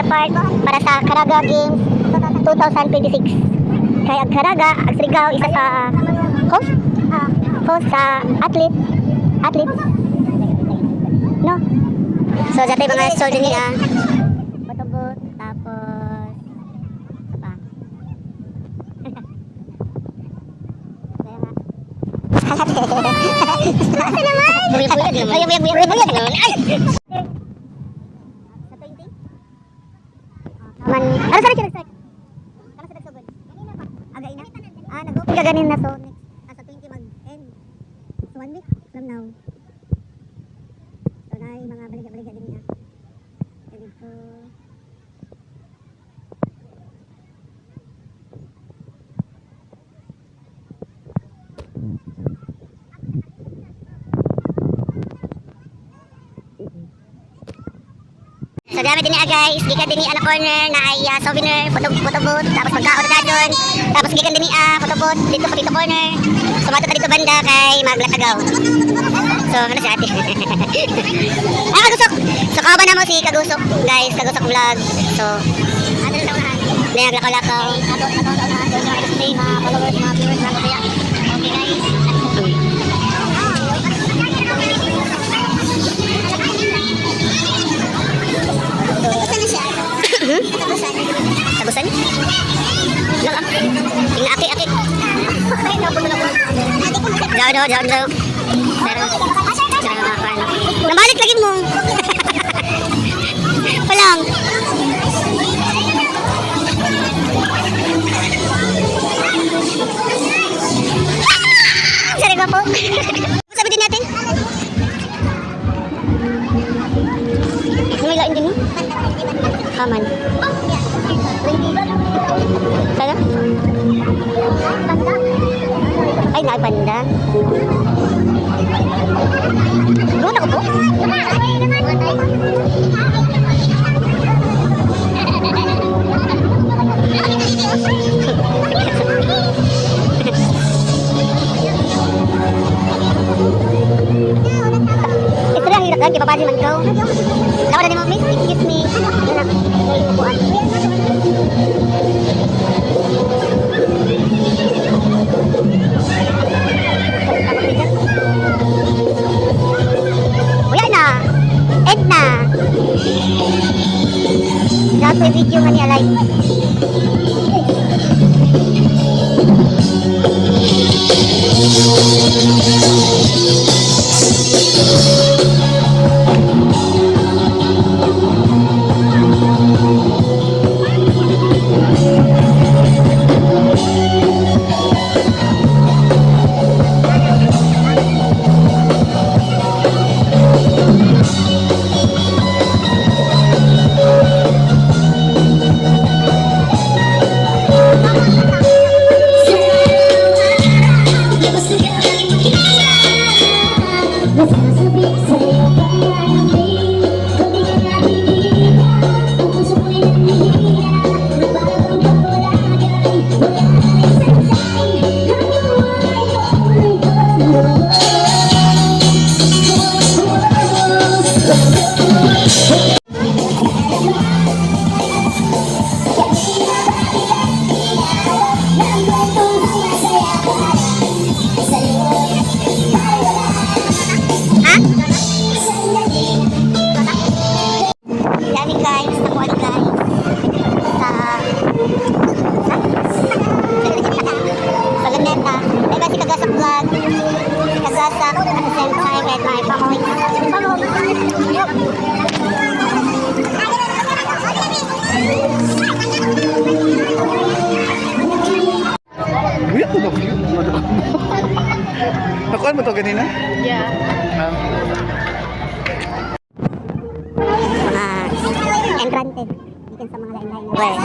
Media Park para sa Caraga Games 2026. Kaya ang Caraga, ang Surigao, isa sa host sa athlete. No? So, dati mga soldier niya. Photobooth, tapos apa? Asa naman? Buyag-buyag naman. Buyag-buyag naman. Ay! Sa 20? Man, ano sa rin nag-start? Kano sa nagsugod? Ganina pa. Agay na? Nag-open ka ganin na, so next, sa 20 mag-end. So 1 week from now. So na yung mga baliga-baliga din niya. Ganito. So gamit din niya guys, gikan din niya na corner na ay souvenir, photobooth, tapos magkaon na doon. Tapos gikan din niya photobooth dito sa dito corner. Sumato ta dito banda kay maglatagaw. So ano si ate? Kagusok! So kawan na mo si Kagusok guys, Kagusok vlog. So ano na unahan? May naglakaw-lakaw. Mga followers, mga viewers, mga kaya. Okay guys. Tagusan? Lang ah. Tingnan aki-aki. Jauh. Nabalik lagi mo. Palang. Sorry ko po. Sabi din natin. Numilain din mo? Kaman. Sana? Ay, nagpanda. Doon ako po? Ito lang hirap lang, kipapadi man ko. Lawa na ni mo, miss, excuse me. Anak, may upuan. Uya na, end na. Lahat may video nga niya live. Nakuha mo to ganina? Yeah. Mga entrante. Ikan sa mga lain-lain. Well,